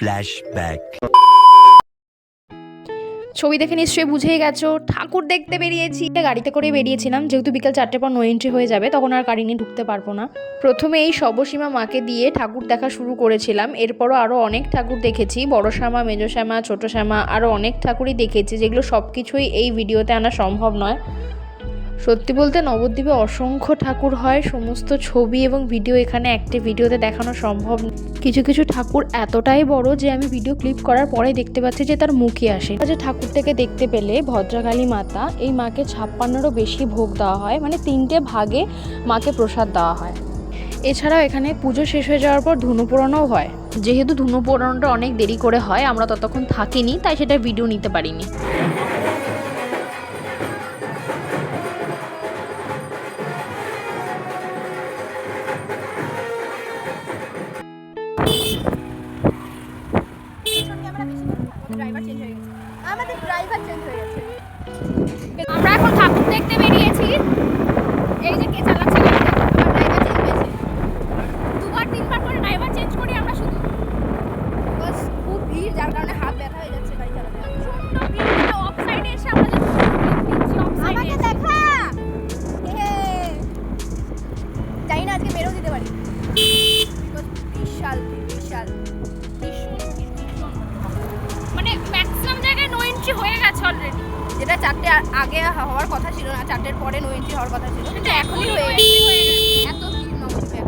Flashback. ছবি দেখে নিশ্চয়ই বুঝেই গেছো ঠাকুর দেখতে বেরিয়েছি। গাড়িতে করে বেরিয়েছিলাম, যেহেতু বিকেল 4টের পর নো এন্ট্রি হয়ে যাবে, তখন আর গাড়ি নিয়ে ঢুকতে পারবো না। প্রথমে এই সবসীমা মাকে দিয়ে ঠাকুর দেখা শুরু করেছিলাম। এরপরও আরও অনেক ঠাকুর দেখেছি, বড় শ্যামা, মেজো শ্যামা, ছোটো শ্যামা, আরও অনেক ঠাকুরই দেখেছি, যেগুলো সব কিছুই এই ভিডিওতে আনা সম্ভব নয়। সত্যি বলতে নবদ্বীপে অসংখ্য ঠাকুর হয়, সমস্ত ছবি এবং ভিডিও এখানে একটি ভিডিওতে দেখানো সম্ভব। কিছু কিছু ঠাকুর এতটাই বড় যে আমি ভিডিও ক্লিপ করার পরে দেখতে পাচ্ছি যে তার মুখই আসে। যে ঠাকুরটাকে দেখতে পেলে ভদ্রকালী মাতা, এই মাকে 56রও বেশি ভোগ দেওয়া হয়, মানে 3টে ভাগে মাকে প্রসাদ দেওয়া হয়। এছাড়াও এখানে পুজো শেষ হয়ে যাওয়ার পর ধুনো পোড়ানোও হয়। যেহেতু ধুনো পোড়ানোটা অনেক দেরি করে হয়, আমরা ততক্ষণ থাকিনি, তাই সেটা ভিডিও নিতে পারিনি। আমরা এখন ঠাকুর দেখতে বেরিয়েছি। এই যে কে চালাচ্ছে দুবার তিনবার করে ড্রাইভার চেঞ্জ করি আমরা, শুধু খুব ভিড়, যার কারণে হাত ব্যথা হয়ে যাচ্ছে গাড়ি চালাতে। প্রচন্ড ভিড়, অফ সাইডে এসে আমরা আমাকে দেখা জানি না আজকে মেরেও দিতে পারি। বিশাল বিশাল মানে ম্যাক্সিমাম জায়গায় নো এন্ট্রি হয়ে গেছে অলরেডি, যেটা 4টে আগে হওয়ার কথা ছিল না, 4টের পরে নো এন্ট্রি হওয়ার কথা ছিল, কিন্তু এখনই হয়ে গেছে। এত ভিড় নবদ্বীপে।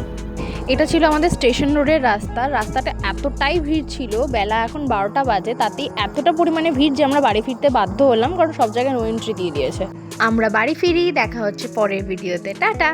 এটা ছিল আমাদের স্টেশন রোডের রাস্তাটা এতটাই ভিড় ছিল, বেলা এখন 12টা বাজে, তাতেই এতটা পরিমাণে ভিড় যে আমরা বাড়ি ফিরতে বাধ্য হলাম, কারণ সব জায়গায় নো এন্ট্রি দিয়ে দিয়েছে। আমরা বাড়ি ফিরি, দেখা হচ্ছে পরের ভিডিওতে, টাটা।